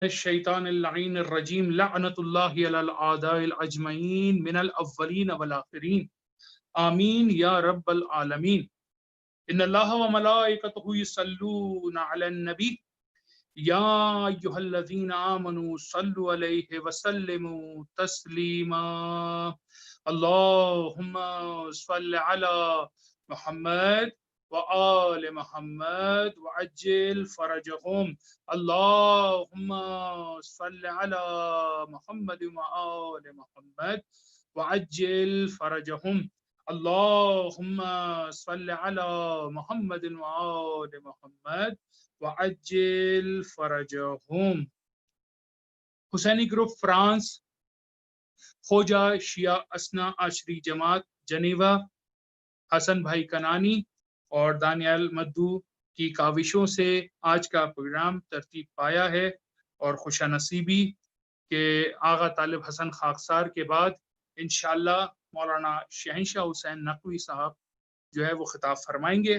الشیطان اللعین الرجیم لعنت اللہ علی الاعداء الاجمعین من الاولین والآخرین آمین یا رب العالمین۔ ان اللہ وملائکتہ یصلون علی النبی یا ایہا الذین آمنوا صلوا علیہ وسلموا تسلیما۔ اللہم صل علی محمد وآل محمد وعجل فرجهم۔ اللہم صل علی محمد وآل محمد وعجل فرجهم۔ اللہم صل علی محمد وآل محمد وعجل فرجهم۔ حسینی گروپ فرانس، خوجہ شیعہ اسنا عشری جماعت جنیوا، حسن بھائی کنانی اور دانیال مدو کی کاوشوں سے آج کا پروگرام ترتیب پایا ہے، اور خوش نصیبی کہ آغا طالب حسن خاکسار کے بعد انشاءاللہ مولانا شہنشاہ حسین نقوی صاحب جو ہے وہ خطاب فرمائیں گے۔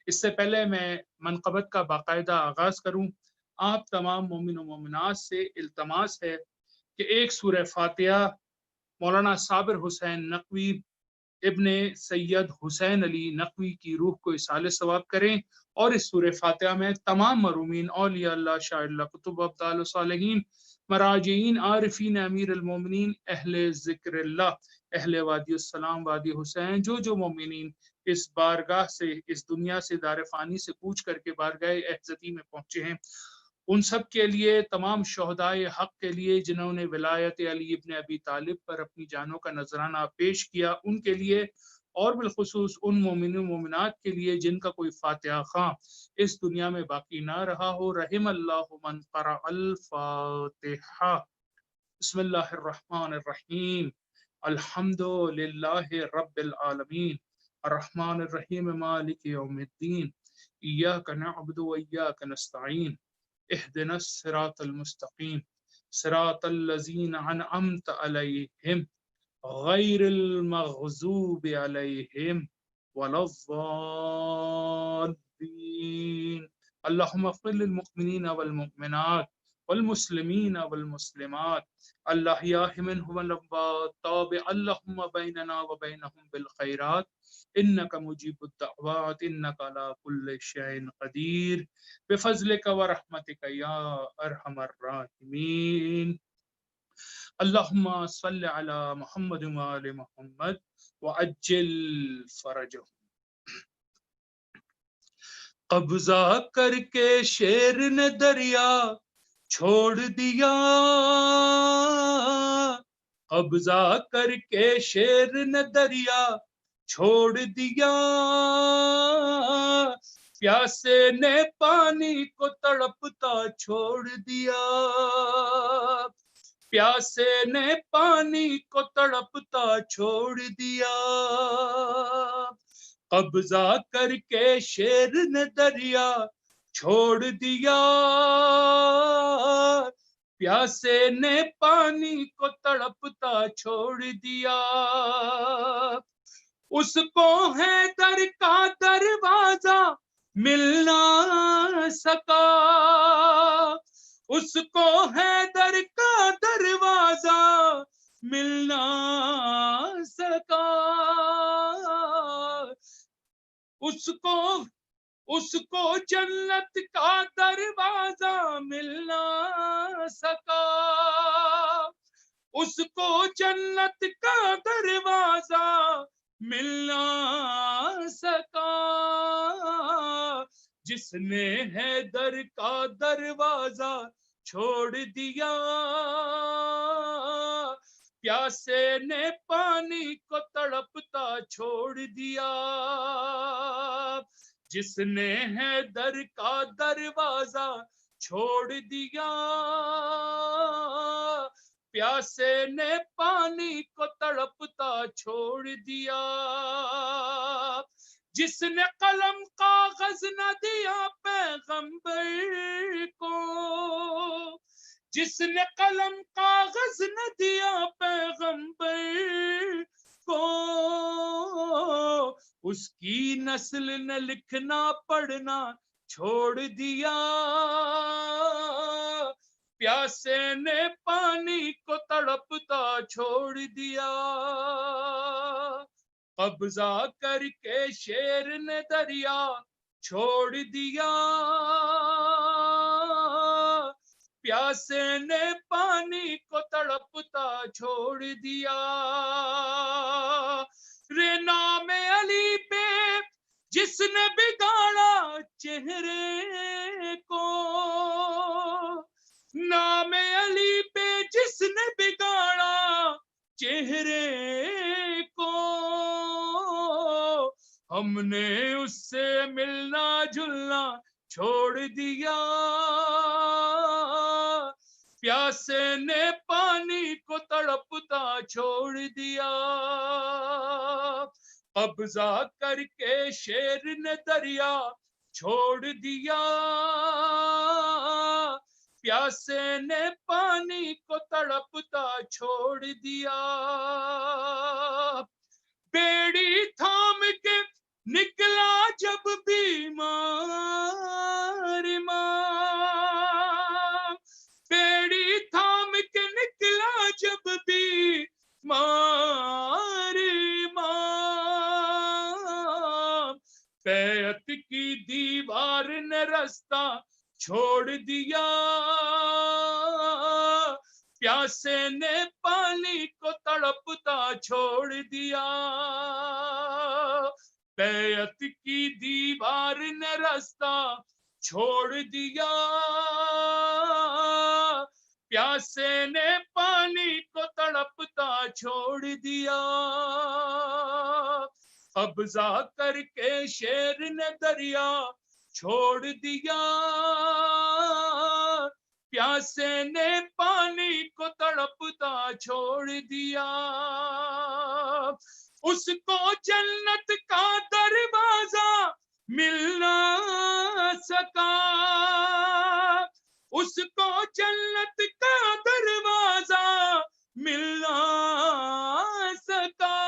اس سے پہلے میں منقبت کا باقاعدہ آغاز کروں، آپ تمام مومن و مومنات سے التماس ہے کہ ایک سورہ فاتحہ مولانا صابر حسین نقوی ابن سید حسین علی نقوی کی روح کو اصال ثواب کریں، اور اس سورہ فاتحہ میں تمام مرومین اولیاء اللہ، شاعر اللہ، کتب ابدال و صالحین، مراجعین، عارفین، امیر المومنین، اہل ذکر اللہ، اہل وادی السلام، وادی حسین، جو مومنین اس بارگاہ سے، اس دنیا سے، دار فانی سے کوچ کر کے بارگاہ احزتی میں پہنچے ہیں، ان سب کے لیے، تمام شہدائے حق کے لیے جنہوں نے ولایت علی ابن ابی طالب پر اپنی جانوں کا نذرانہ پیش کیا، ان کے لیے، اور بالخصوص ان مومن و مومنات کے لیے جن کا کوئی فاتحہ خواں اس دنیا میں باقی نہ رہا ہو۔ رحم اللہ من قرأ الفاتحہ۔ بسم اللہ الرحمن الرحیم۔ الحمد للہ رب العالمین، الرحمن الرحیم، مالک یوم الدین، ایاک نعبد و ایاک نستعین، اہدنا الصراط المستقیم، صراط الذین انعمت علیہم غیر المغضوب علیہم ولا الضالین۔ اللہم اغفر للمؤمنین والمؤمنات والمسلمین والمسلمات الاحیاء منهم والاموات، تابع اللہم بیننا وبینہم بالخیرات، انک مجیب الدعوات، انک علی کل شیء قدیر، بفضلک ورحمتک یا ارحم الراحمین۔ اللہم صل علی محمد وآل محمد وعجل فرجہ۔ قبضہ کر کے شیر نے دریا چھوڑ دیا، قبضہ کر کے شیر نے دریا چھوڑ دیا، پیاسے نے پانی کو تڑپتا چھوڑ دیا، پیاسے نے پانی کو تڑپتا چھوڑ دیا، قبضہ کر کے شیر نے دریا چھوڑ دیا، پیاسے نے پانی کو تڑپتا چھوڑ دیا، اس کو حیدر کا دروازہ مل نہ سکا، اس کو حیدر کا دروازہ مل نہ سکا، اس کو جنت کا دروازہ مل نہ سکا، اس کو جنت کا دروازہ مل نہ سکا، جس نے حیدر کا دروازہ چھوڑ دیا، پیاسے نے پانی کو تڑپتا چھوڑ دیا، جس نے حیدر کا دروازہ چھوڑ دیا، پیاسے نے پانی کو تڑپتا چھوڑ دیا، جس نے قلم کاغذ نہ دیا پیغمبر کو، جس نے قلم کاغذ نہ دیا پیغمبر کو، اس کی نسل نے لکھنا پڑھنا چھوڑ دیا، پیاسے نے پانی کو تڑپتا چھوڑ دیا، قبضہ کر کے شیر نے دریا چھوڑ دیا، پیاسے نے پانی کو تڑپتا چھوڑ دیا، رے نام علی پہ جس نے بگاڑا چہرے کو، نام علی پہ جس نے بگاڑا چہرے کو، ہم نے اس سے ملنا جلنا چھوڑ دیا، پیاسے نے پانی کو تڑپتا چھوڑ دیا، قبضہ کر کے شیر نے دریا چھوڑ دیا، پیاسے نے پانی کو تڑپتا چھوڑ دیا، بیڑی تھام کے نکلا جب بیمار امام، بیڑی تھام کے نکلا جب بیمار امام، بیعت کی دیوار نے رستہ چھوڑ دیا، پیاسے نے پانی کو تڑپتا چھوڑ دیا، بیعت کی دیوار نے رستہ چھوڑ دیا، پیاسے نے پانی کو تڑپتا چھوڑ دیا، قبضہ کر کے شیر نے دریا چھوڑ دیا، پیاسے نے پانی کو تڑپتا چھوڑ دیا، اس کو جنت کا دروازہ مل نہ سکا، اس کو جنت کا دروازہ مل نہ سکا،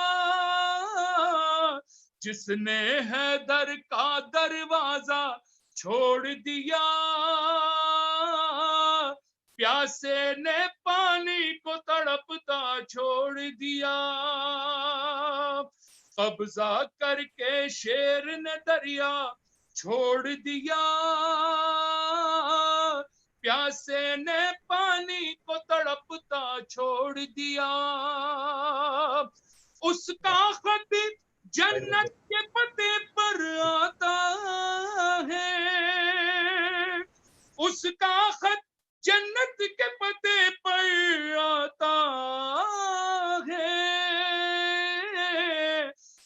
جس نے حیدر کا دروازہ چھوڑ دیا، پیاسے نے پانی کو تڑپتا چھوڑ دیا، قبضہ کر کے شیر نے دریا چھوڑ دیا، پیاسے نے پانی کو تڑپتا چھوڑ دیا، اس کا خط جنت کے پتے پر آتا ہے، اس کا خط جنت کے پتے پر آتا ہے،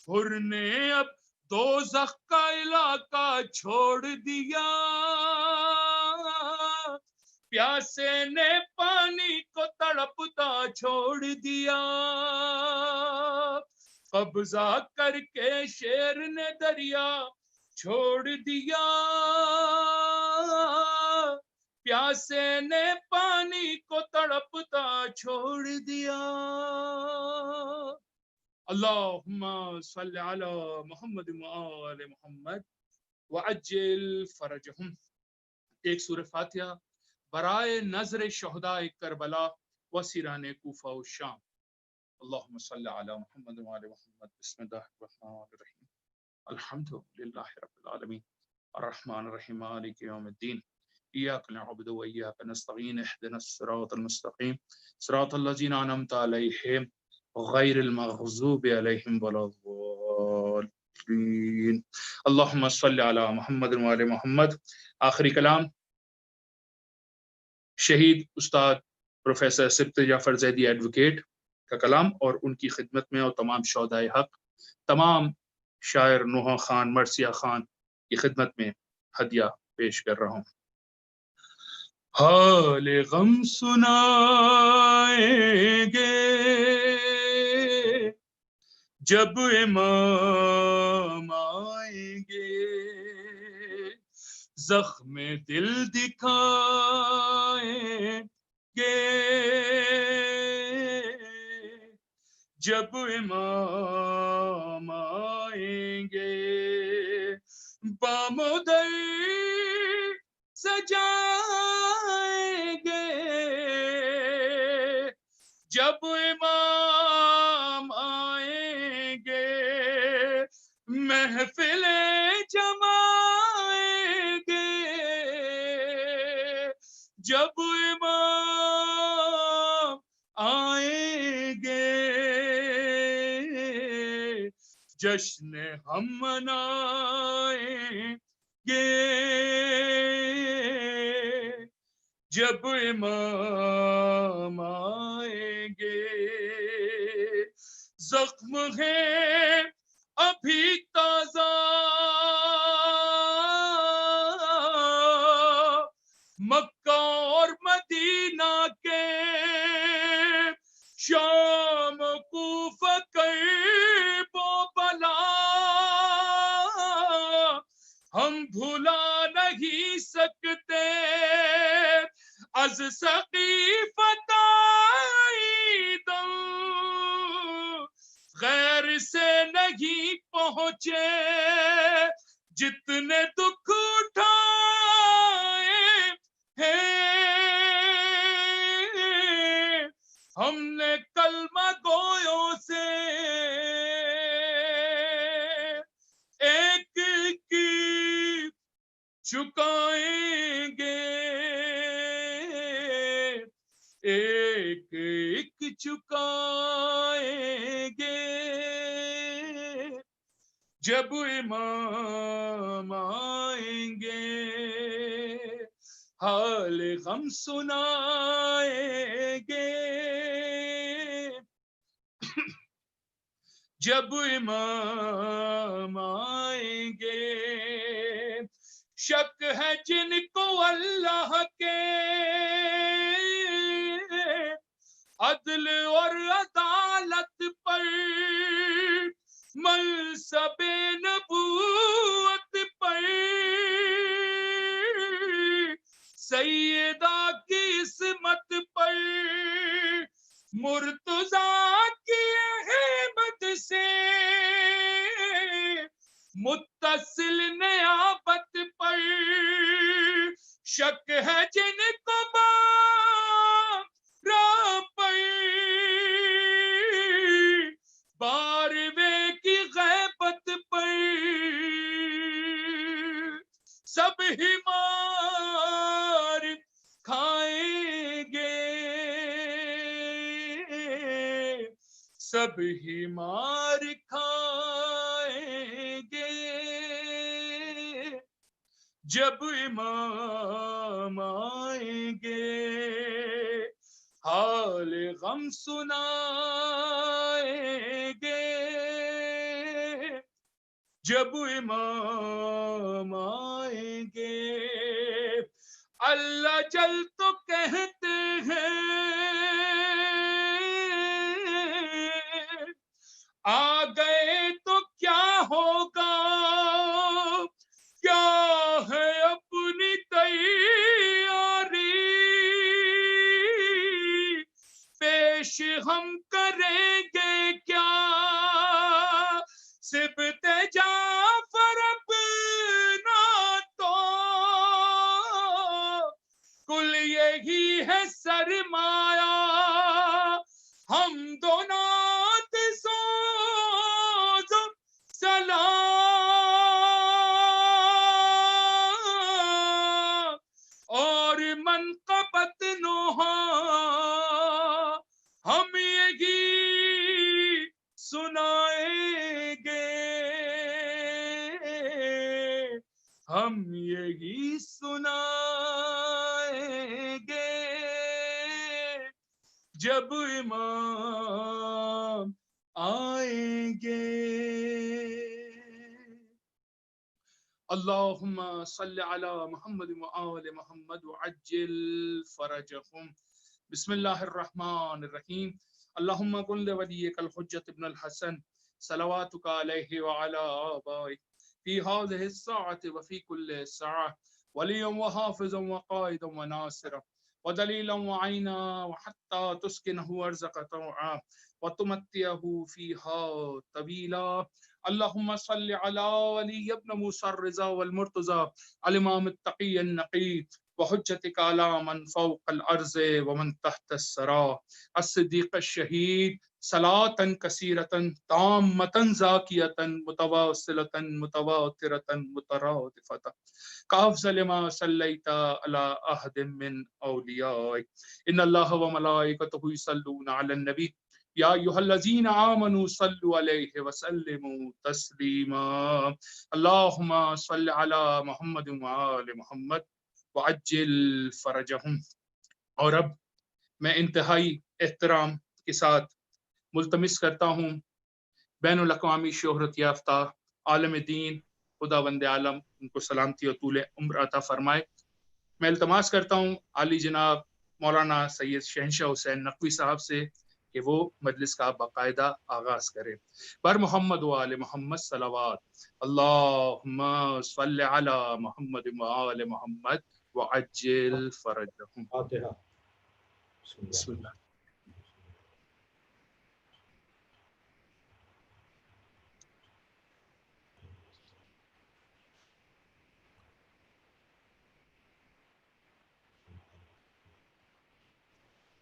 حر نے اب دوزخ کا علاقہ چھوڑ دیا، پیاسے نے پانی کو تڑپتا چھوڑ دیا، قبضہ کر کے شیر نے دریا چھوڑ دیا، پیاسے نے پانی کو تڑپتا چھوڑ دیا۔ اللہم صلی علی محمد وآل محمد وعجل فرجہم۔ ایک سورہ فاتحہ برائے نظر شہداء کربلا و سیران کوفہ و شام۔ اللہم صلی علی محمد وآل محمد۔ بسم اللہ الرحمن الرحیم، الحمد للہ رب العالمین، الرحمن الرحیم، مالک یوم الدین، ایاک نعبد و ایاک نستعین، اہدنا الصراط المستقیم، صراط الذین انعمت علیہم غیر المغضوب علیہم ولا الضالین۔ اللہم صلی علی محمد وآل محمد۔ آخری کلام شہید استاد پروفیسر سبط جعفر زیدی ایڈوکیٹ کا کلام، اور ان کی خدمت میں اور تمام شہدائے حق، تمام شاعر نوحہ خان، مرثیہ خان کی خدمت میں ہدیہ پیش کر رہا ہوں۔ حال غم سنائیں گے جب امام آئیں گے، زخم دل دکھائیں گے جب امام آئیں گے، بام و در سجائیں گے جب امام آئیں گے محفل جمائیں گے، جب امام آئیں گے جشن ہم منائیں گے، جب امام آئیں گے زخم ہے ابھی تازہ مکہ اور مدینہ کے، شام کوفہ کرب و بلا ہم بھلا نہیں سکتے، از سقیفۃ عیدم غیر سے نہیں پہنچے، جتنے دکھ اٹھائے ہیں ہم نے کلمہ گویوں سے، ایک کی چکائیں گے، ایک ایک چکائیں گے، جب امام آئیں گے حال غم سنائیں گے، جب امام آئیں گے شک ہے جن کو اللہ کے عدل اور عدالت پر، منصب نبوت پر، سیدہ کی عصمت پر، مرتضیٰ کی احمد سے متصل نیابت پر، شک ہے جن کو بارہ پر، بارویں کی غیبت پر، سب ہمار کھائیں گے، سب ہمار کھائیں گے، جب امام آئیں گے حال غم سنائیں گے، جب امام آئیں گے اللہ جل تو کہتے ہیں آ گئے تو کیا ہوگا، کیا ہے اپنی تیاری، پیش ہم کریں گے کیا سبت جعفر اپنا تو، کل یہی ہے سرمایہ ہم دونوں سوز سلام اور منقبت نوحہ ہم یہی سنائیں گے، ہم یہی سنائیں گے، جب امام آئیں گے۔ اللہم صلی علی محمد وآل محمد وعجل فرجہم۔ بسم اللہ الرحمن الرحیم۔ اللہم کن لولیک الحجۃ ابن الحسن صلواتک علیہ وعلی آبائہ فی هذه الساعة وفی کل ساعة ولیا وحافظا وقائدا وناصرا ودلیلا وعینا وحتى تسکنہ ارضک طوعا وتمتعہ فیہا طویلا۔ اللہم صلی علی ولی ابن موسیٰ الرضا والمرتضی الامام التقی النقی وحجتك على من فوق الأرض ومن تحت الثرى الصديق الشهيد صلاة كثيرة تامة زاكية متواصلة متواترة مترادفة كأفضل ما صليت على أحد من أوليائك إن الله وملائكته يصلون على النبي يا أيها الذين آمنوا صلوا عليه وسلموا تسليما اللهم صل على محمد وآل محمد وعجل فرجهم. اور اب میں انتہائی احترام کے ساتھ ملتمس کرتا ہوں بین الاقوامی شہرت یافتہ عالم دین خداوند عالم ان کو سلامتی اور طول عمر عطا فرمائے. میں التماس کرتا ہوں عالی جناب مولانا سید شہنشاہ حسین نقوی صاحب سے کہ وہ مجلس کا باقاعدہ آغاز کرے. بر محمد و آل محمد صلوات. اللہم صلی علی محمد و آل محمد وعجل فرجہم. فاتحہ. بسم اللہ.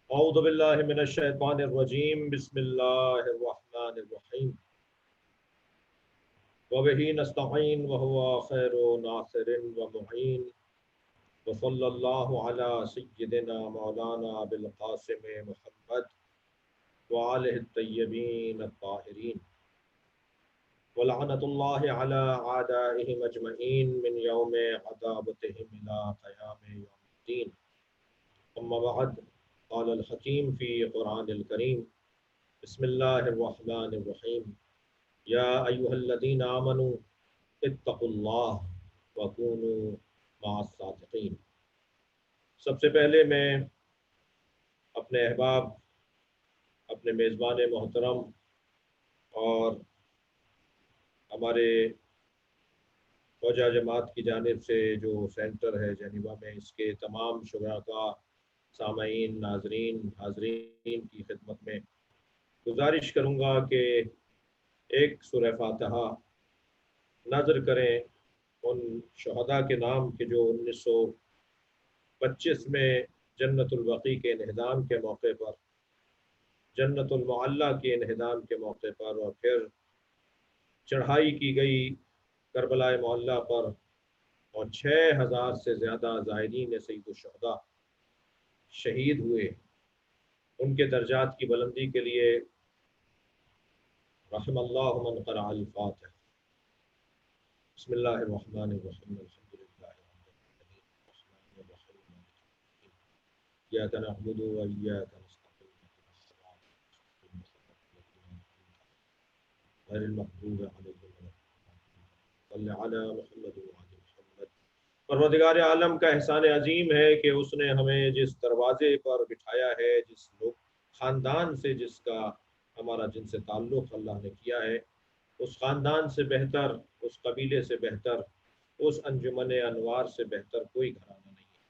اعوذ باللہ من الشیطان الرجیم. بسم اللہ الرحمن الرحیم. وبہ نستعین وہو خیر ناصر ومعین. وصلی اللہ علی سیدنا مولانا بالقاسم محمد وآلہ الطیبین الطاہرین ولعنۃ اللہ علی اعدائہم اجمعین من یوم عذابتہم الی قیام یوم الدین. اما بعد قال الحکیم فی قرآن الکریم. بسم اللہ الرحمن الرحیم. یا ایہا الذین آمنوا اتقوا اللہ وکونوا مع الصادقین. سب سے پہلے میں اپنے احباب، اپنے میزبان محترم اور ہمارے فوجہ جماعت کی جانب سے جو سینٹر ہے جنیوا میں، اس کے تمام شرکاء، سامعین، ناظرین، حاضرین کی خدمت میں گزارش کروں گا کہ ایک سورہ فاتحہ نظر کریں ان شہداء کے نام کے جو 1925 میں جنت البقیع کے انہدام کے موقع پر، جنت المعلیٰ کے انہدام کے موقع پر، اور پھر چڑھائی کی گئی کربلا معلیٰ پر، اور 6000 سے زیادہ زائرین سید الشہداء شہید ہوئے. ان کے درجات کی بلندی کے لیے رحم اللہ من قرأ الفاتحہ. بسم اللہ الرحمن الرحیم. الحمد للہ رب العالمین الرحمن الرحیم مالک یوم الدین ایاک نعبد و ایاک نستعین اهدنا الصراط المستقیم غیر المغضوب علیہم ولا الضالین صلی علی محمد و آل محمد. پروردگار عالم کا احسان عظیم ہے کہ اس نے ہمیں جس دروازے پر بٹھایا ہے، جس لوگ خاندان سے جس کا ہمارا جن سے تعلق اللہ نے کیا ہے، اس خاندان سے بہتر، اس قبیلے سے بہتر، اس انجمن انوار سے بہتر کوئی گھرانہ نہیں ہے.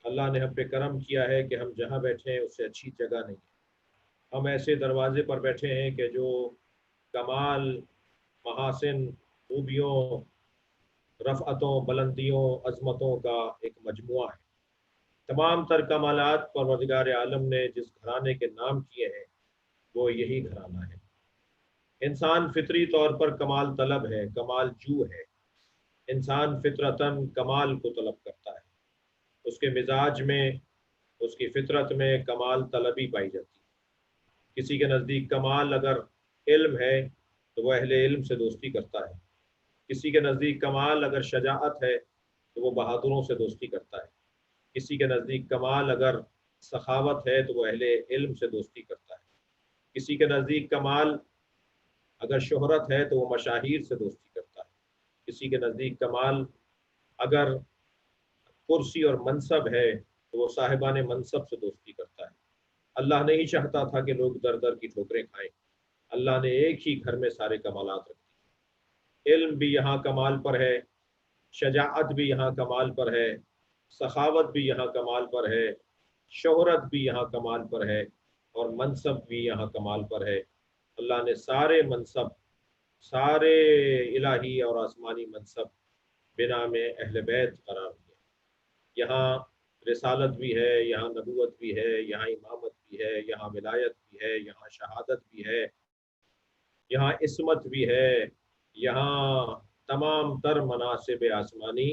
اللہ نے ہم پہ کرم کیا ہے کہ ہم جہاں بیٹھے ہیں اس سے اچھی جگہ نہیں ہے. ہم ایسے دروازے پر بیٹھے ہیں کہ جو کمال، محاسن، خوبیوں، رفعتوں، بلندیوں، عظمتوں کا ایک مجموعہ ہے. تمام تر کمالات پروردگار عالم نے جس گھرانے کے نام کیے ہیں وہ یہی گھرانہ ہے. انسان فطری طور پر کمال طلب ہے، کمال جو ہے. انسان فطرتاً کمال کو طلب کرتا ہے. اس کے مزاج میں، اس کی فطرت میں کمال طلبی پائی جاتی ہے. کسی کے نزدیک کمال اگر علم ہے تو وہ اہل علم سے دوستی کرتا ہے. کسی کے نزدیک کمال اگر شجاعت ہے تو وہ بہادروں سے دوستی کرتا ہے. کسی کے نزدیک کمال اگر سخاوت ہے تو وہ اہل علم سے دوستی کرتا ہے. کسی کے نزدیک کمال اگر شہرت ہے تو وہ مشاہیر سے دوستی کرتا ہے. کسی کے نزدیک کمال اگر کرسی اور منصب ہے تو وہ صاحبان منصب سے دوستی کرتا ہے. اللہ نہیں چاہتا تھا کہ لوگ در در کی ٹھوکریں کھائیں. اللہ نے ایک ہی گھر میں سارے کمالات رکھ دیے. علم بھی یہاں کمال پر ہے، شجاعت بھی یہاں کمال پر ہے، سخاوت بھی یہاں کمال پر ہے، شہرت بھی یہاں کمال پر ہے، اور منصب بھی یہاں کمال پر ہے. اللہ نے سارے منصب، سارے الہی اور آسمانی منصب بنا میں اہل بیت قرار دیے. یہاں رسالت بھی ہے، یہاں نبوت بھی ہے، یہاں امامت بھی ہے، یہاں ولایت بھی ہے، یہاں شہادت بھی ہے، یہاں عصمت بھی ہے، یہاں تمام تر مناصب آسمانی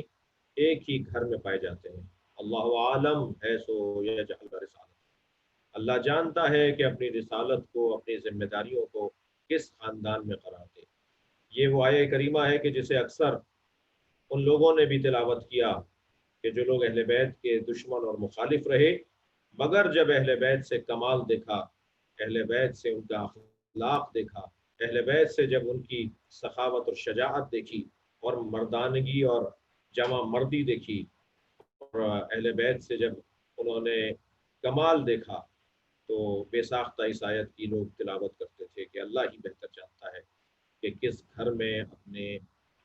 ایک ہی گھر میں پائے جاتے ہیں۔ اللہ عالم ہے سو یجعل رسالت، اللہ جانتا ہے کہ اپنی رسالت کو، اپنی ذمہ داریوں کو کس خاندان میں قرار دے۔ یہ وہ آیہ کریمہ ہے کہ جسے اکثر ان لوگوں نے بھی تلاوت کیا کہ جو لوگ اہل بیت کے دشمن اور مخالف رہے، مگر جب اہل بیت سے کمال دیکھا، اہل بیت سے ان کا اخلاق دیکھا، اہل بیت سے جب ان کی سخاوت اور شجاعت دیکھی اور مردانگی اور جمع مردی دیکھی، اور اہل بیت سے جب انہوں نے کمال دیکھا، تو بے ساختہ اس آیت کی لوگ تلاوت کرتے تھے کہ اللہ ہی بہتر جانتا ہے کہ کس گھر میں اپنے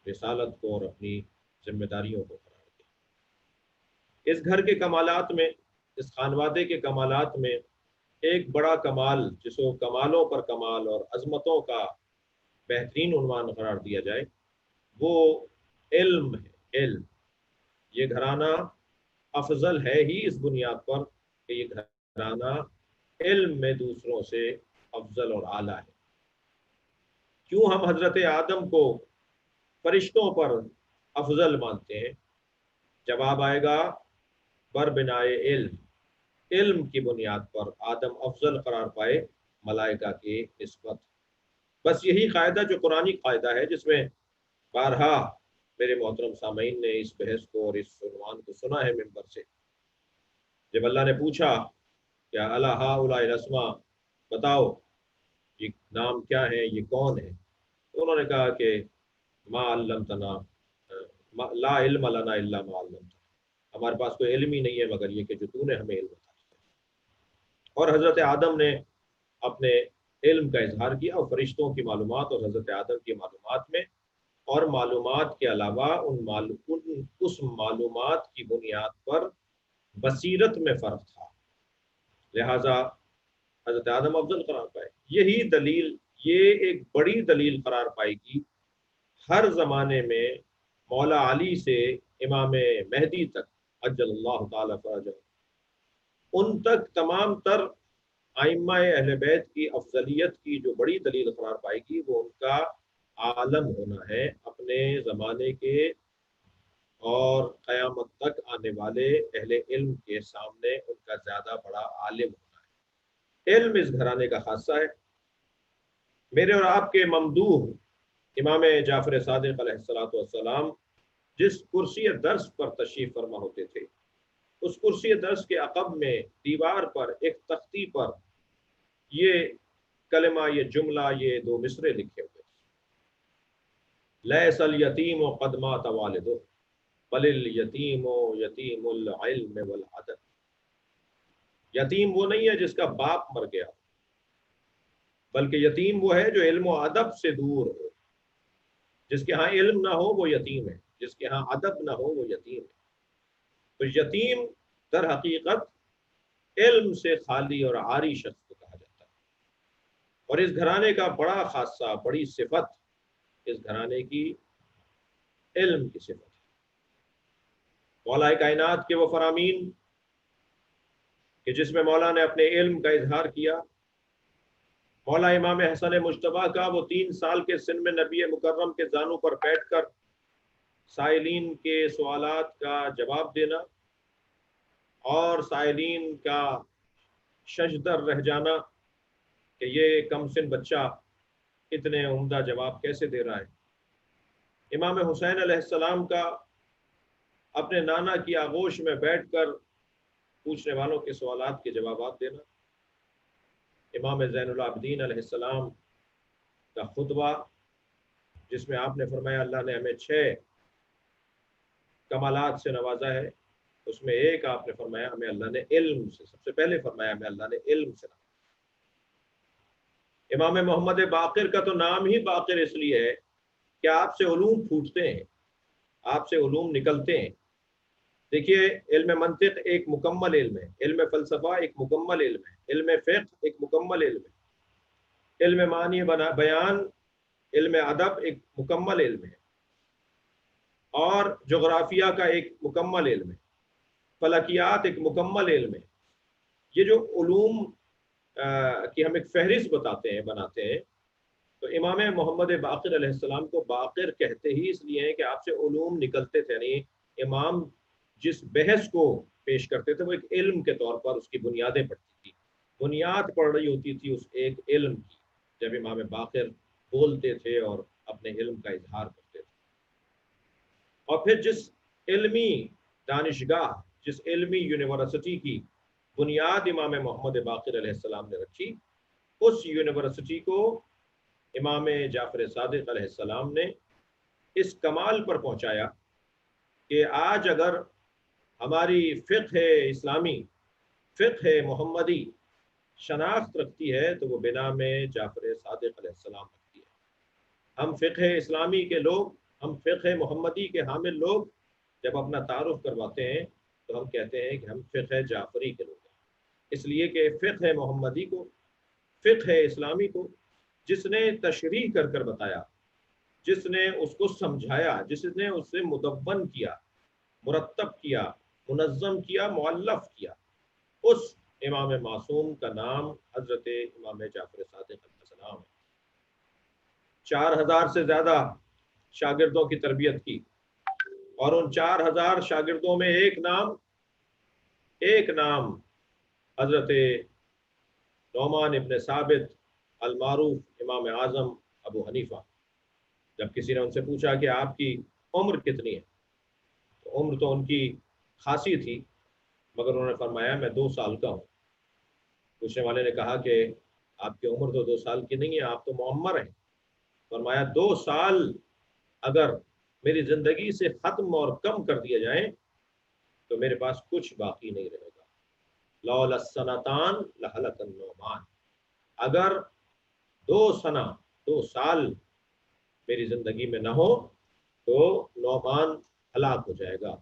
رسالت کو اور اپنی ذمہ داریوں کو قرار دے۔ اس گھر کے کمالات میں، اس خانوادے کے کمالات میں ایک بڑا کمال جس کو کمالوں پر کمال اور عظمتوں کا بہترین عنوان قرار دیا جائے، وہ علم ہے۔ علم، یہ گھرانہ افضل ہے ہی اس بنیاد پر کہ یہ گھرانہ علم میں دوسروں سے افضل اور اعلیٰ ہے۔ کیوں ہم حضرت آدم کو فرشتوں پر افضل مانتے ہیں؟ جواب آئے گا بربنائے علم، علم کی بنیاد پر آدم افضل قرار پائے ملائکہ کے نسبت۔ بس یہی قاعدہ جو قرآنی قاعدہ ہے، جس میں بارہا میرے محترم سامعین نے اس بحث کو اور اس عنوان کو سنا ہے ممبر سے۔ جب اللہ نے پوچھا کہ الا ہؤلاء الاسماء، بتاؤ یہ نام کیا ہے، یہ کون ہے، تو انہوں نے کہا کہ ما علمتنا لا علم لنا الا ما علمتنا، ہمارے پاس کوئی علم ہی نہیں ہے مگر یہ کہ جو تو نے ہمیں علم بتا دیا۔ اور حضرت آدم نے اپنے علم کا اظہار کیا، اور فرشتوں کی معلومات اور حضرت آدم کی معلومات میں اور معلومات کے علاوہ اس معلومات کی بنیاد پر بصیرت میں فرق تھا، لہذا حضرت آدم افضل قرار پائے۔ یہی دلیل، یہ ایک بڑی دلیل قرار پائے گی ہر زمانے میں مولا علی سے امام مہدی تک عجل اللہ تعالی فرجہ، ان تک تمام تر ائمہ اہل بیت کی افضلیت کی جو بڑی دلیل قرار پائے گی، وہ ان کا عالم ہونا ہے، اپنے زمانے کے اور قیامت تک آنے والے اہل علم کے سامنے ان کا زیادہ بڑا عالم ہونا ہے۔ علم اس گھرانے کا خاصہ ہے۔ میرے اور آپ کے ممدوح امام جعفر صادق علیہ السلام جس کرسی درس پر تشریف فرما ہوتے تھے، اس کرسی درس کے عقب میں دیوار پر ایک تختی پر یہ کلمہ، یہ جملہ، یہ دو مصرے لکھے ہوئے تھے: لیس الیتیم قد مات والدہ بل الیتیم یتیم العلم والعدد۔ یتیم وہ نہیں ہے جس کا باپ مر گیا، بلکہ یتیم وہ ہے جو علم و ادب سے دور ہو۔ جس کے ہاں علم نہ ہو وہ یتیم ہے، جس کے ہاں ادب نہ ہو وہ یتیم ہے۔ تو یتیم در حقیقت علم سے خالی اور عاری شخص کو کہا جاتا ہے۔ اور اس گھرانے کا بڑا خاصہ، بڑی صفت اس گھرانے کی علم کی صفت ہے۔ مولا کائنات کے وہ فرامین کہ جس میں مولا نے اپنے علم کا اظہار کیا، مولا امام حسن مجتبیٰ کا وہ 3 سال کے سن میں نبی مکرم کے زانوں پر بیٹھ کر سائلین کے سوالات کا جواب دینا اور سائلین کا ششدر رہ جانا کہ یہ کم سن بچہ اتنے عمدہ جواب کیسے دے رہا ہے۔ امام حسین علیہ السلام کا اپنے نانا کی آغوش میں بیٹھ کر پوچھنے والوں کے سوالات کے جوابات دینا۔ امام زین العابدین علیہ السلام کا خطبہ جس میں آپ نے فرمایا اللہ نے ہمیں 6 کمالات سے نوازا ہے، اس میں ایک آپ نے فرمایا ہمیں اللہ نے علم سے، سب سے پہلے فرمایا ہمیں اللہ نے علم سے نوازا۔ امام محمد باقر کا تو نام ہی باقر اس لیے ہے کہ آپ سے علوم پھوٹتے ہیں، آپ سے علوم نکلتے ہیں۔ دیکھیے، علم منطق ایک مکمل علم ہے، علم فلسفہ ایک مکمل علم ہے، علم فقہ ایک مکمل علم ہے، علم معنی بیان، علم ادب ایک مکمل علم ہے، اور جغرافیہ کا ایک مکمل علم ہے۔ فلکیات ایک مکمل علم ہے. یہ جو علوم کی ہم ایک فہرست بناتے ہیں، تو امام محمد باقر علیہ السلام کو باقر کہتے ہی اس لیے ہیں کہ آپ سے علوم نکلتے تھے. یعنی امام جس بحث کو پیش کرتے تھے وہ ایک علم کے طور پر اس کی بنیادیں پڑتی تھی، بنیاد پڑ رہی ہوتی تھی اس ایک علم کی جب امام باقر بولتے تھے اور اپنے علم کا اظہار کرتے تھے. اور پھر جس علمی دانشگاہ، جس علمی یونیورسٹی کی بنیاد امام محمد باقر علیہ السلام نے رکھی، اس یونیورسٹی کو امام جعفر صادق علیہ السلام نے اس کمال پر پہنچایا کہ آج اگر ہماری فقہ اسلامی، فقہ محمدی شناخت رکھتی ہے تو وہ بنام جعفر صادق علیہ السلام رکھتی ہے. ہم فقہ اسلامی کے لوگ، ہم فقہ محمدی کے حامل لوگ جب اپنا تعارف کرواتے ہیں تو ہم کہتے ہیں کہ ہم فقہ جعفری کے لوگ ہیں، اس لیے کہ فقہ محمدی کو، فقہ اسلامی کو جس نے تشریح کر کر بتایا، جس نے اس کو سمجھایا، جس نے اسے مدون کیا، مرتب کیا، منظم کیا، مؤلف کیا، اس امام معصوم کا نام حضرت امام جعفر صادق علیہ السلام ہے. 4000 سے زیادہ شاگردوں کی تربیت کی، اور ان 4000 شاگردوں میں ایک نام حضرت نعمان ابن ثابت المعروف امام اعظم ابو حنیفہ. جب کسی نے ان سے پوچھا کہ آپ کی عمر کتنی ہے، تو عمر تو ان کی خاصی تھی، مگر انہوں نے فرمایا میں 2 سال کا ہوں. پوچھنے والے نے کہا کہ آپ کی عمر تو 2 سال کی نہیں ہے، آپ تو معمر ہیں. فرمایا 2 سال اگر میری زندگی سے ختم اور کم کر دیے جائیں تو میرے پاس کچھ باقی نہیں رہے گا. لولا السنتان لہلک النعمان، اگر 2 سال میری زندگی میں نہ ہو تو نعمان ہلاک ہو جائے گا.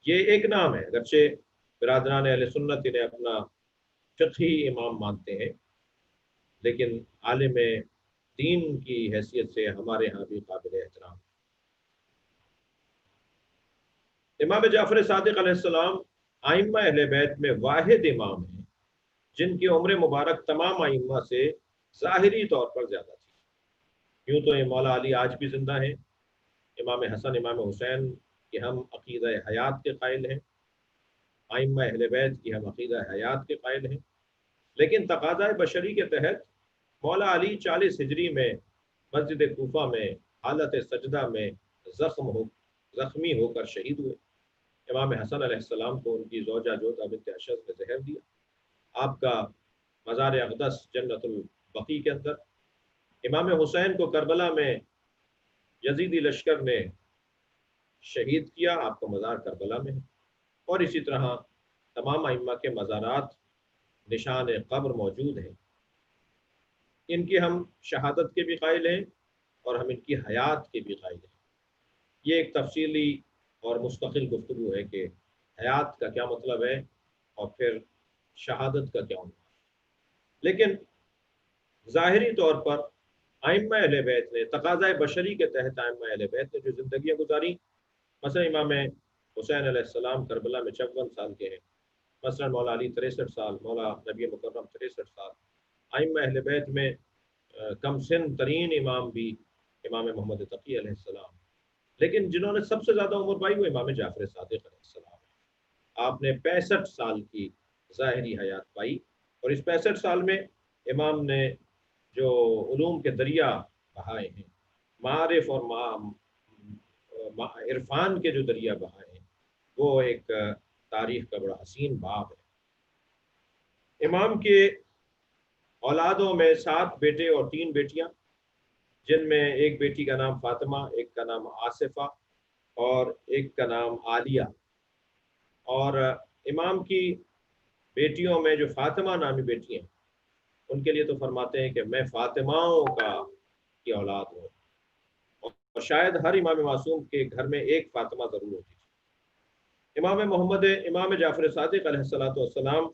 یہ ایک نام ہے، اگرچہ برادران اہل سنت انہیں اپنا فقہی امام مانتے ہیں، لیکن عالم دین کی حیثیت سے ہمارے ہاں بھی قابل احترام. امام جعفر صادق علیہ السلام ائمہ اہل بیت میں واحد امام ہیں جن کی عمر مبارک تمام ائمہ سے ظاہری طور پر زیادہ تھی. یوں تو مولا علی آج بھی زندہ ہیں، امام حسن، امام حسین کی ہم عقیدہ حیات کے قائل ہیں، ائمہ اہل بیت کی ہم عقیدہ حیات کے قائل ہیں، لیکن تقاضۂ بشری کے تحت مولا علی 40 ہجری میں مسجد کوفہ میں حالت سجدہ میں زخمی ہو کر شہید ہوئے. امام حسن علیہ السلام کو ان کی زوجہ جوزہ بنت اشد نے زہر دیا. آپ کا مزار اقدس جنت البقیع کے اندر. امام حسین کو کربلا میں یزیدی لشکر نے شہید کیا، آپ کا مزار کربلا میں ہے. اور اسی طرح تمام ائمہ کے مزارات نشان قبر موجود ہیں. ان کی ہم شہادت کے بھی قائل ہیں اور ہم ان کی حیات کے بھی قائل ہیں. یہ ایک تفصیلی اور مستقل گفتگو ہے کہ حیات کا کیا مطلب ہے اور پھر شہادت کا کیا مطلب ہے. لیکن ظاہری طور پر ائمہ اہل بیت نے تقاضۂ بشری کے تحت ائمہ اہل بیت نے جو زندگیاں گزاری، مثلا امام حسین علیہ السلام کربلا میں 54 سال کے ہیں، مثلا مولا علی 63 سال، مولا نبی مکرم 63 سال. ائمہ اہل بیت میں کم سن ترین امام بھی امام محمد تقی علیہ السلام، لیکن جنہوں نے سب سے زیادہ عمر پائی وہ امام جعفر صادق علیہ السلام ہے. آپ نے 65 سال کی ظاہری حیات پائی، اور اس 65 سال میں امام نے جو علوم کے دریا بہائے ہیں، معارف اور عرفان کے جو دریا بہائے ہیں، وہ ایک تاریخ کا بڑا حسین باب ہے. امام کے اولادوں میں 7 بیٹے اور 3 بیٹیاں، جن میں ایک بیٹی کا نام فاطمہ، ایک کا نام آصفہ اور ایک کا نام عالیہ. اور امام کی بیٹیوں میں جو فاطمہ نامی بیٹی ہیں ان کے لیے تو فرماتے ہیں کہ میں فاطماؤں کی اولاد ہوں، اور شاید ہر امام معصوم کے گھر میں ایک فاطمہ ضرور ہوتی تھی. امام جعفر صادق علیہ السلام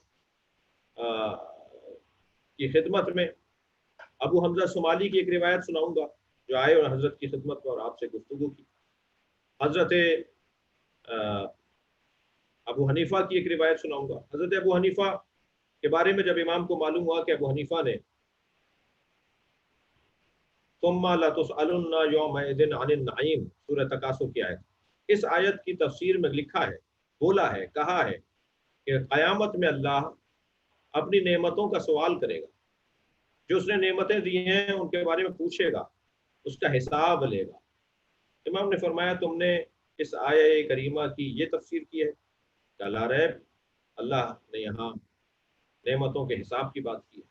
کی خدمت میں ابو حمزہ صومالی کی ایک روایت سناؤں گا جو آئے اور حضرت کی خدمت میں اور آپ سے گفتگو کی. حضرت ابو حنیفہ کی ایک روایت سناؤں گا. حضرت ابو حنیفہ کے بارے میں جب امام کو معلوم ہوا کہ ابو حنیفہ نے ثم لتسألن یومئذ عن النعیم سورہ تکاثر کی آیت، اس آیت کی تفسیر میں لکھا ہے، بولا ہے، کہا ہے کہ قیامت میں اللہ اپنی نعمتوں کا سوال کرے گا. جو اس نے نعمتیں دی ہیں ان کے بارے میں پوچھے گا، اس کا حساب لے گا. امام نے فرمایا تم نے اس آیہ کریمہ کی یہ تفسیر کی ہے کہ لا ریب اللہ نے یہاں نعمتوں کے حساب کی بات کی ہے.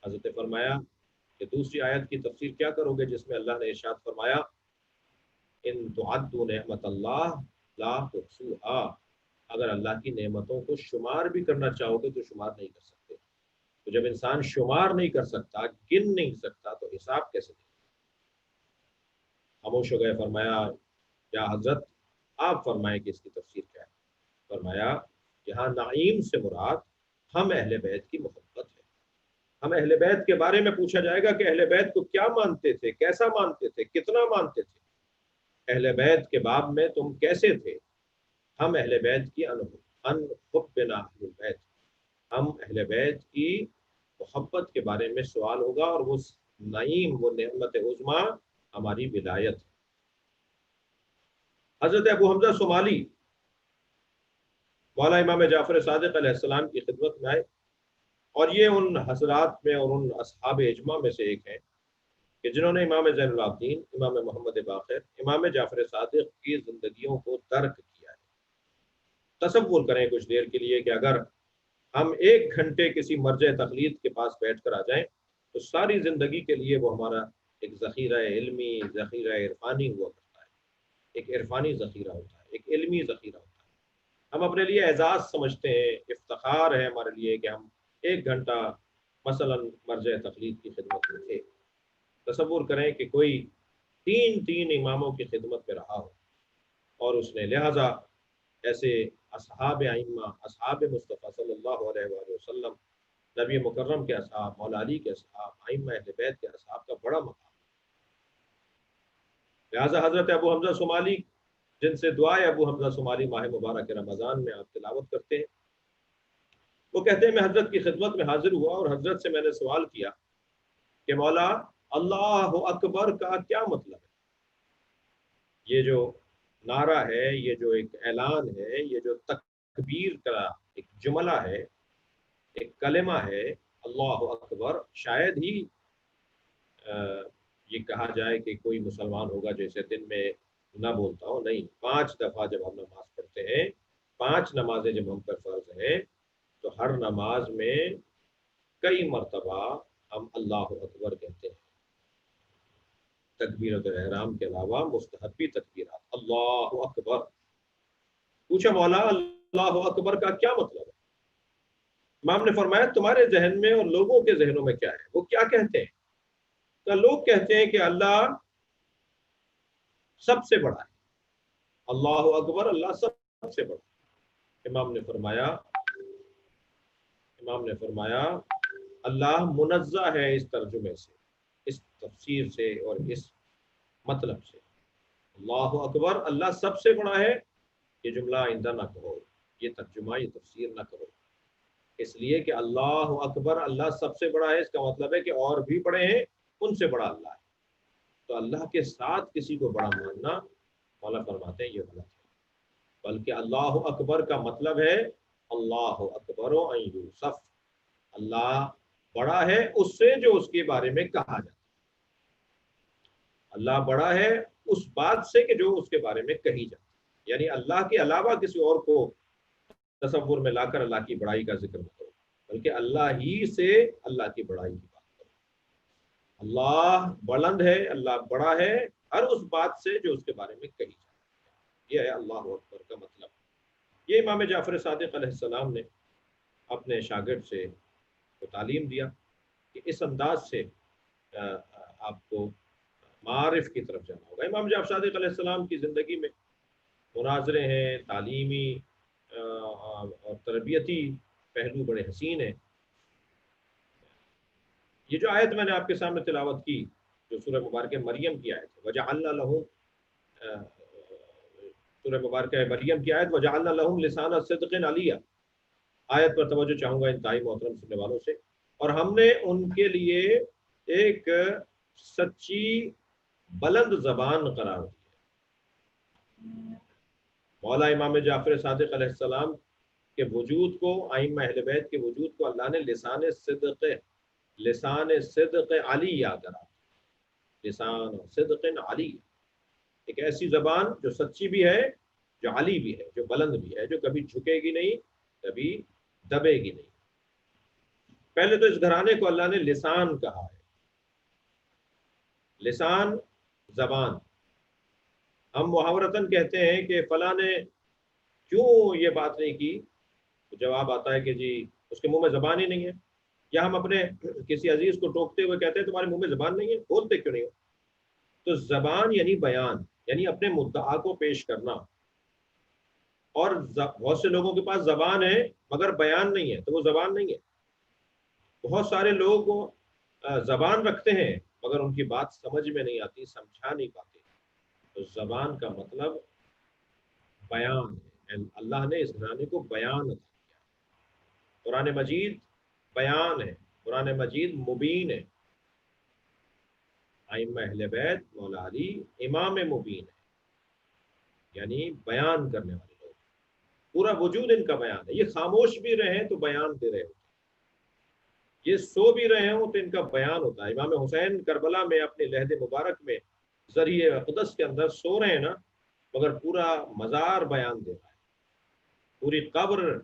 حضرت نے فرمایا کہ دوسری آیت کی تفسیر کیا کرو گے جس میں اللہ نے ارشاد فرمایا ان تعدوا نعمت اللہ لا تحصوها، اگر اللہ کی نعمتوں کو شمار بھی کرنا چاہو گے تو شمار نہیں کر سکتے. تو جب انسان شمار نہیں کر سکتا، گن نہیں سکتا، تو حساب کیسے دے؟ خاموش ہو گئے. فرمایا یا حضرت آپ فرمائیں کہ اس کی تفسیر کیا ہے. فرمایا یہاں نعیم سے مراد ہم اہل بیت کی محبت ہے. ہم اہل بیت کے بارے میں پوچھا جائے گا کہ اہل بیت کو کیا مانتے تھے، کیسا مانتے تھے، کتنا مانتے تھے، اہل بیت کے باب میں تم کیسے تھے. ہم اہل بیت کی ان حبنا اہل بیت، ہم اہل بیت کی محبت کے بارے میں سوال ہوگا، اور وہ نعیم، وہ نعمت عظما ہماری ولایت ہے. حضرت ابو حمزہ صومالی مولا امام جعفر صادق علیہ السلام کی خدمت میں آئے، اور یہ ان حضرات میں اور ان اصحاب اجماع میں سے ایک ہیں کہ جنہوں نے امام زین العابدین، امام محمد باقر، امام جعفر صادق کی زندگیوں کو درک کیا ہے. تصور کریں کچھ دیر کے لیے کہ اگر ہم 1 گھنٹے کسی مرجع تقلید کے پاس بیٹھ کر آ جائیں تو ساری زندگی کے لیے وہ ہمارا ایک ذخیرہ علمی، ذخیرہ عرفانی ہوا کرتا ہے. ایک عرفانی ذخیرہ ہوتا ہے، ایک علمی ذخیرہ ہوتا ہے. ہم اپنے لیے اعزاز سمجھتے ہیں، افتخار ہے ہمارے لیے کہ ہم 1 گھنٹہ مثلا مرجع تقلید کی خدمت میں تھے. تصور کریں کہ کوئی 3 اماموں کی خدمت میں رہا ہو، اور اس نے لہذا ایسے اصحاب ائمہ، اصحاب مصطفیٰ صلی اللہ علیہ وآلہ وسلم، نبی مکرم کے اصحاب، مولا علی کے اصحاب، ائمہ اہل بیت کے اصحاب کا بڑا مقام. لہذا حضرت ابو حمزہ صومالی، جن سے دعائے ابو حمزہ صومالی ماہ مبارک رمضان میں آپ تلاوت کرتے ہیں، وہ کہتے ہیں میں حضرت کی خدمت میں حاضر ہوا اور حضرت سے میں نے سوال کیا کہ مولا اللہ اکبر کا کیا مطلب ہے؟ یہ جو نعرہ ہے، یہ جو ایک اعلان ہے، یہ جو تکبیر کا ایک جملہ ہے، ایک کلمہ ہے اللہ اکبر، شاید ہی یہ کہا جائے کہ کوئی مسلمان ہوگا جیسے دن میں نہ بولتا ہو. نہیں، 5 دفعہ جب ہم نماز پڑھتے ہیں، 5 نمازیں جب ہم پر فرض ہیں، تو ہر نماز میں کئی مرتبہ ہم اللہ اکبر کہتے ہیں. تکبیرۃ الاحرام کے علاوہ مستحبی تکبیرات. اللہ اکبر. پوچھا مولا اللہ اکبر کا کیا مطلب ہے؟ امام نے فرمایا تمہارے ذہن میں اور لوگوں کے ذہنوں میں کیا ہے؟ وہ کیا کہتے ہیں؟ تو لوگ کہتے ہیں کہ اللہ سب سے بڑا ہے. اللہ اکبر، اللہ سب سے بڑا. امام نے فرمایا اللہ منزہ ہے اس ترجمے سے، اس تفسیر سے اور اس مطلب سے. اللہ اکبر، اللہ سب سے بڑا ہے، یہ جملہ آئندہ نہ کہو، یہ ترجمہ، یہ تفسیر نہ کرو. اس لیے کہ اللہ اکبر، اللہ سب سے بڑا ہے، اس کا مطلب ہے کہ اور بھی بڑے ہیں، ان سے بڑا اللہ ہے. تو اللہ کے ساتھ کسی کو بڑا ماننا، مولا فرماتے ہیں یہ غلط ہے. بلکہ اللہ اکبر کا مطلب ہے اللہ اکبر و ان یوصف، اللہ بڑا ہے اس سے جو اس کے بارے میں کہا جاتا ہے. اللہ بڑا ہے اس بات سے کہ جو اس کے بارے میں کہی جاتی ہے. یعنی اللہ کے علاوہ کسی اور کو تصور میں لا کر اللہ کی بڑائی کا ذکر نہ کرو، بلکہ اللہ ہی سے اللہ کی بڑائی کی بات کرو. اللہ بلند ہے، اللہ بڑا ہے ہر اس بات سے جو اس کے بارے میں کہی جاتی ہے. یہ ہے اللہ اکبر کا مطلب. یہ امام جعفر صادق علیہ السلام نے اپنے شاگرد سے تعلیم دیا کہ اس انداز سے آپ کو معارف کی طرف جانا ہوگا. امام جعفر صادق علیہ السلام کی زندگی میں مناظرے ہیں، تعلیمی اور تربیتی پہلو بڑے حسین ہیں. یہ جو آیت میں نے آپ کے سامنے تلاوت کی، جو سورہ مبارکہ مریم کی آیت ہے، وَجَعَلْنَا لَهُ سورہ مبارکہ مریم کی آیت وجعلنا لہم لسان صدق علیہ، آیت پر توجہ چاہوں گا انتہائی محترم سننے والوں سے. اور ہم نے ان کے لیے ایک سچی بلند زبان قرار دی. مولا امام جعفر صادق علیہ السلام کے وجود کو، ائمہ اہل بیت کے وجود کو اللہ نے لسان صدق علی یاد کرا. لسان صدق علی، ایک ایسی زبان جو سچی بھی ہے، جو علی بھی ہے، جو بلند بھی ہے، جو کبھی جھکے گی نہیں، کبھی دبے گی نہیں. پہلے تو اس گھرانے کو اللہ نے لسان کہا ہے. لسان زبان. ہم محاورتاً کہتے ہیں کہ فلاں نے کیوں یہ بات نہیں کی، تو جواب آتا ہے کہ جی اس کے منہ میں زبان ہی نہیں ہے. یا ہم اپنے کسی عزیز کو ٹوکتے ہوئے کہتے ہیں تمہارے منہ میں زبان نہیں ہے، بولتے کیوں نہیں ہو. تو زبان یعنی بیان، یعنی اپنے مدعا کو پیش کرنا. اور بہت سے لوگوں کے پاس زبان ہے مگر بیان نہیں ہے، تو وہ زبان نہیں ہے. بہت سارے لوگ زبان رکھتے ہیں مگر ان کی بات سمجھ میں نہیں آتی، سمجھا نہیں پاتے. تو زبان کا مطلب بیان ہے. اللہ نے اس گھرانے کو بیان عطا کیا. قرآن مجید بیان ہے، قرآن مجید مبین ہے. ائمہ اہل بیت مولا علی امام مبین ہے، یعنی بیان کرنے والے لوگ. پورا وجود ان کا بیان ہے. یہ خاموش بھی رہیں تو بیان دے رہے ہوتے ہیں، یہ سو بھی رہے ہوں تو ان کا بیان ہوتا ہے. امام حسین کربلا میں اپنے لہد مبارک میں ذریعہ اقدس کے اندر سو رہے ہیں نا، مگر پورا مزار بیان دے رہا ہے، پوری قبر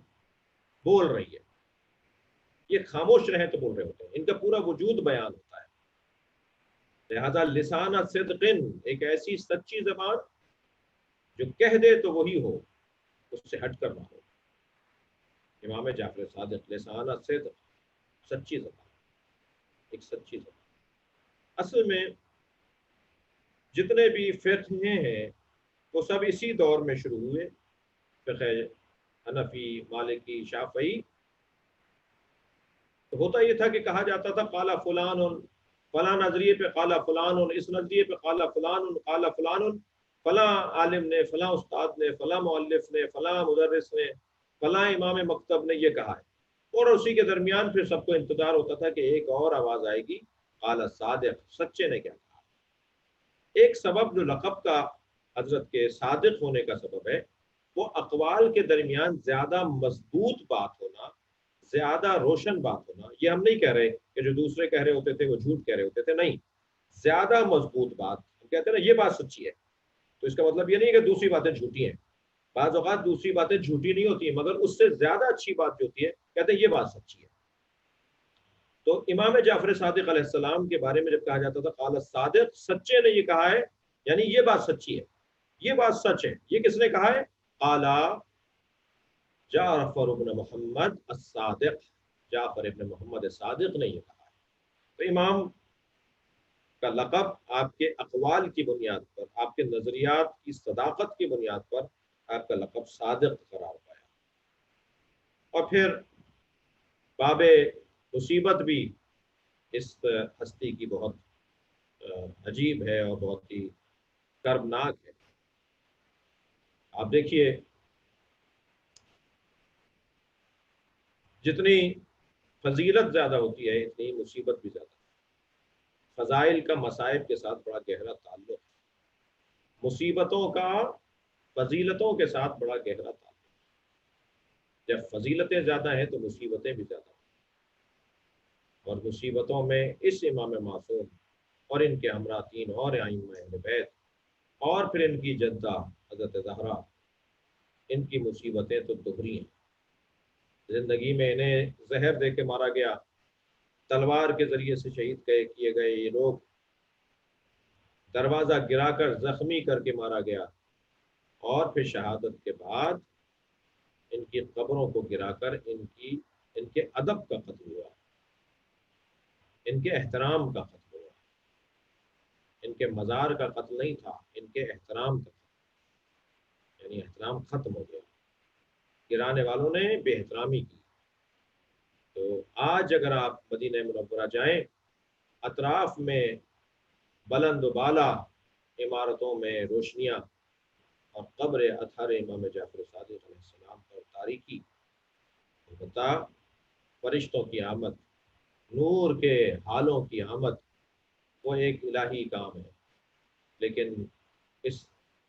بول رہی ہے. یہ خاموش رہیں تو بول رہے ہوتے ہیں، ان کا پورا وجود بیان ہوتا ہے. لہذا لسان صدق، ایک ایسی سچی زبان جو کہہ دے تو وہی ہو، اس سے ہٹ کر نہ ہو. امام جعفر صادق لسان صدق، سچی زبان، ایک سچی زبان. اصل میں جتنے بھی فقہ ہیں وہ سب اسی دور میں شروع ہوئے. فقہ حنفی، مالکی، شافعی. تو ہوتا یہ تھا کہ کہا جاتا تھا قال فلان، فلاں نظریے پہ قال فلان، اس نظریے پہ قال فلان، قال فلان، فلاں عالم نے، فلاں استاد نے، فلاں مؤلف نے، فلاں مدرس نے، فلاں امام مکتب نے یہ کہا ہے. اور اسی کے درمیان پھر سب کو انتظار ہوتا تھا کہ ایک اور آواز آئے گی، قال صادق، سچے نے کیا کہا. ایک سبب جو لقب کا حضرت کے صادق ہونے کا سبب ہے، وہ اقوال کے درمیان زیادہ مضبوط بات ہونا، زیادہ روشن بات ہونا. یہ ہم نہیں کہہ رہے کہ جو دوسرے کہہ رہے ہوتے تھے وہ جھوٹ کہہ رہے ہوتے تھے، نہیں. زیادہ مضبوط بات، ہم کہتے ہیں نا یہ بات سچی ہے، تو اس کا مطلب یہ نہیں کہ دوسری باتیں جھوٹی ہیں. بعض اوقات دوسری باتیں جھوٹی نہیں ہوتی ہیں، مگر اس سے زیادہ اچھی بات جو ہوتی ہے کہتے ہیں یہ بات سچی ہے. تو امام جعفر صادق علیہ السلام کے بارے میں جب کہا جاتا تھا قال صادق، سچے نے یہ کہا ہے، یعنی یہ بات سچی ہے، یہ بات سچ ہے. یہ کس نے کہا ہے؟ قال جعفر ابن محمد الصادق، جعفر ابن محمد صادق نے یہ کہا ہے. تو امام کا لقب آپ کے اقوال کی بنیاد پر، آپ کے نظریات کی صداقت کی بنیاد پر آپ کا لقب صادق قرار پایا. اور پھر باب مصیبت بھی اس ہستی کی بہت عجیب ہے اور بہت ہی کربناک ہے. آپ دیکھیے جتنی فضیلت زیادہ ہوتی ہے اتنی مصیبت بھی زیادہ. فضائل کا مصائب کے ساتھ بڑا گہرا تعلق ہے، مصیبتوں کا فضیلتوں کے ساتھ بڑا گہرا تعلق. جب فضیلتیں زیادہ ہیں تو مصیبتیں بھی زیادہ ہیں. اور مصیبتوں میں اس امام معصوم اور ان کے ہمراہ تین اور ائمہ اہل بیت اور پھر ان کی جدہ حضرت زہرا، ان کی مصیبتیں تو دوہری ہیں. زندگی میں انہیں زہر دے کے مارا گیا، تلوار کے ذریعے سے شہید کیے گئے یہ لوگ، دروازہ گرا کر زخمی کر کے مارا گیا، اور پھر شہادت کے بعد ان کی قبروں کو گرا کر ان کے ادب کا قتل ہوا، ان کے احترام کا قتل ہوا. ان کے مزار کا قتل نہیں تھا، ان کے احترام کا قتل، یعنی احترام ختم ہو گیا، گرانے والوں نے بے احترامی کی. تو آج اگر آپ مدینہ منورہ جائیں، اطراف میں بلند و بالا عمارتوں میں روشنیاں، اور قبر اطہر امام جعفر صادق علیہ السلام پر تاریکی، البتہ فرشتوں کی آمد، نور کے حالوں کی آمد، وہ ایک الہی کام ہے، لیکن اس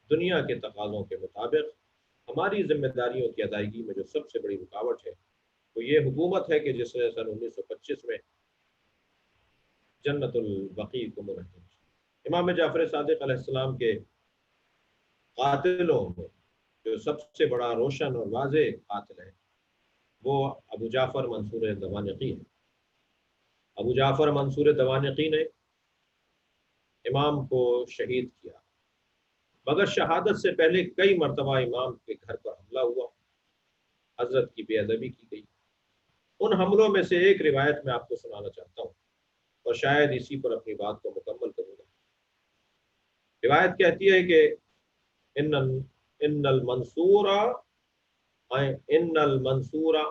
دنیا کے تقاضوں کے مطابق ہماری ذمہ داریوں کی ادائیگی میں جو سب سے بڑی رکاوٹ ہے وہ یہ حکومت ہے کہ جس نے سن 1925 میں جنت البقیع کو منحصر امام جعفر صادق علیہ السلام کے قاتلوں میں جو سب سے بڑا روشن اور واضح قاتل ہے وہ ابو جعفر منصور دوانقی ہے۔ ابو جعفر منصور دوانقی نے امام کو شہید کیا، مگر شہادت سے پہلے کئی مرتبہ امام کے گھر پر حملہ ہوا، حضرت کی بے ادبی کی گئی۔ ان حملوں میں سے ایک روایت میں آپ کو سنانا چاہتا ہوں اور شاید اسی پر اپنی بات کو مکمل کروں گا۔ روایت کہتی ہے کہ ان المنصور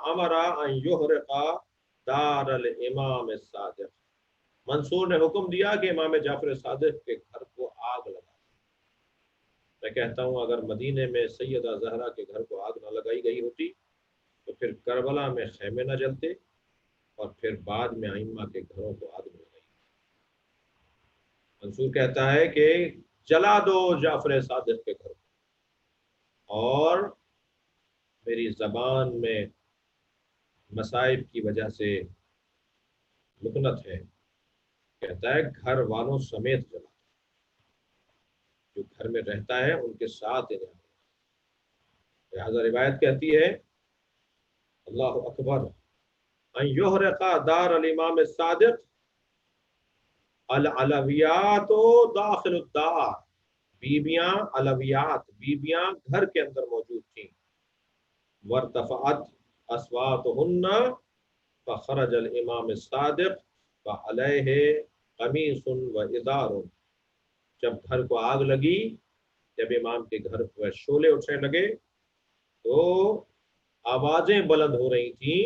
امر ان یحرق دار الامام الصادق، منصور نے حکم دیا کہ امام جعفر صادق کے گھر کو آگ لگا۔ میں کہتا ہوں اگر مدینے میں سیدہ زہرا کے گھر کو آگ نہ لگائی گئی ہوتی تو پھر کربلا میں خیمے نہ جلتے اور پھر بعد میں ائمہ کے گھروں کو آگ لگ گئی۔ منصور کہتا ہے کہ جلا دو جعفر صادق کے گھر کو، اور میری زبان میں مصائب کی وجہ سے لکنت ہے، کہتا ہے گھر والوں سمیت جلا، جو گھر میں رہتا ہے ان کے ساتھ انہیں۔ لہذا روایت کہتی ہے اللہ اکبر ان یحرق دار الامام الصادق العلویات داخل الدار، بیبیاں علویات، بیبیاں گھر کے اندر موجود تھیں، وارتفعت اصواتهن فخرج الامام الصادق وعليه قمیص وازار، جب گھر کو آگ لگی، جب امام کے گھر پر شعلے اٹھنے لگے تو آوازیں بلند ہو رہی تھیں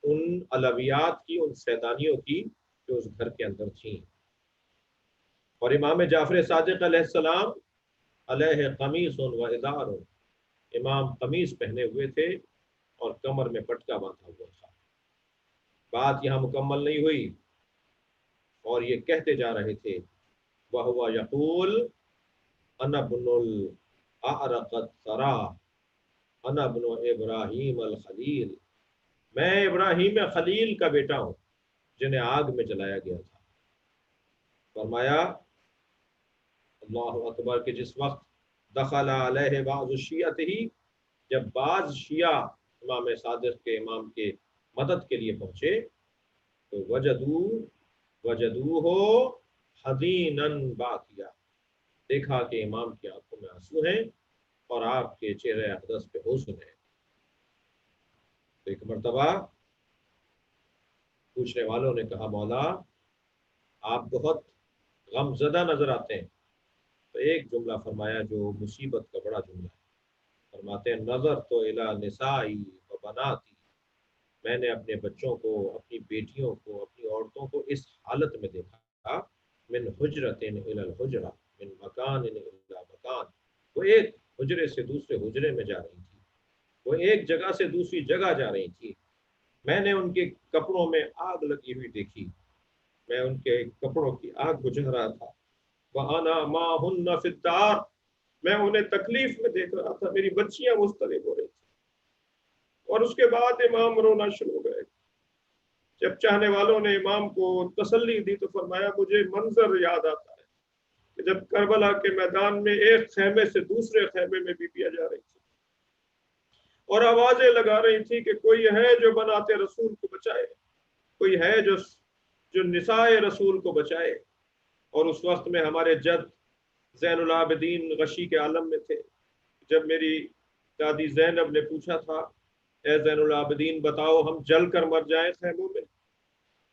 ان علویات کی، ان سیدانیوں کی جو اس گھر کے اندر تھیں، اور امام جعفر صادق علیہ السلام علیہ قمیص و ازار، امام قمیص پہنے ہوئے تھے اور کمر میں پٹکا باندھا ہوا تھا۔ بات یہاں مکمل نہیں ہوئی اور یہ کہتے جا رہے تھے وَهُوَ يَقُولُ أَنَا ابْنُ الْأَعْرَقِ الثَّرَى أَنَا ابْنُ إِبْرَاهِيمَ الْخَلِيلِ، میں ابراہیم خلیل کا بیٹا ہوں جنہیں آگ میں جلایا گیا تھا۔ فرمایا اللہ اکبر کہ جس وقت دخل علیہ بعض الشیعہ ہی، جب بعض شیعہ امام صادق کے امام کے مدد کے لیے پہنچے تو وجدوہ حزینا باکیا، دیکھا کہ امام کی آنکھوں میں آنسو ہیں اور آپ کے چہرے اقدس پہ حزن ہے۔ تو ایک مرتبہ پوچھنے والوں نے کہا مولا آپ بہت غم زدہ نظر آتے ہیں، تو ایک جملہ فرمایا جو مصیبت کا بڑا جملہ ہے، فرماتے ہیں نظر تو الی نسائی و بناتی، میں نے اپنے بچوں کو، اپنی بیٹیوں کو، اپنی عورتوں کو اس حالت میں دیکھا، من حجرت الی الحجرہ من مکان الی مکان، وہ ایک حجرے سے دوسرے حجرے میں جا رہی تھی، وہ ایک جگہ سے دوسری جگہ جا رہی تھی، میں نے ان کے کپڑوں میں آگ لگی ہوئی دیکھی، میں ان کے کپڑوں کی آگ بجھا رہا تھا، وَأَنَا مَعَهُنَّ فِي الدَّارِ، میں انہیں تکلیف میں دیکھ رہا تھا، میری بچیاں مضطرب ہو رہی تھی۔ اور اس کے بعد امام رونا شروع ہو گئے۔ جب چاہنے والوں نے امام کو تسلی دی تو فرمایا مجھے منظر یاد آتا ہے کہ جب کربلا کے میدان میں ایک خیمے سے دوسرے خیمے میں بیبیاں جا رہی تھی اور آوازیں لگا رہی تھی کہ کوئی ہے جو بنات رسول کو بچائے، کوئی ہے جو نساء رسول کو بچائے۔ اور اس وقت میں ہمارے جد زین العابدین غشی کے عالم میں تھے۔ جب میری دادی زینب نے پوچھا تھا اے زین العابدین بتاؤ ہم جل کر مر جائیں خیموں میں،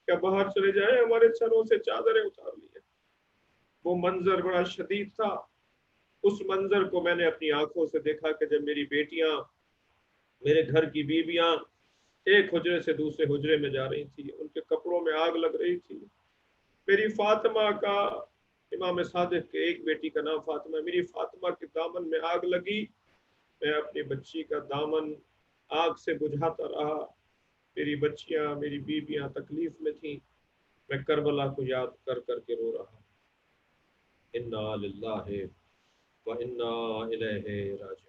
کیا باہر چلے جائیں، ہمارے سروں سے چادریں اتار لی ہیں۔ وہ منظر بڑا شدید تھا، اس منظر کو میں نے اپنی آنکھوں سے دیکھا کہ جب میری بیٹیاں، میرے گھر کی بیویاں ایک حجرے سے دوسرے حجرے میں جا رہی تھی، ان کے کپڑوں میں آگ لگ رہی تھی، میری فاطمہ کا امام صادق کے ایک بیٹی کا نام فاطمہ، میری فاطمہ کے دامن میں آگ لگی، میں اپنی بچی کا دامن آگ سے بجھاتا رہا، میری بچیاں میری بیویاں تکلیف میں تھیں، میں کربلا کو یاد کر کر کے رو رہا۔ انا للہ و انا الیہ راجعون۔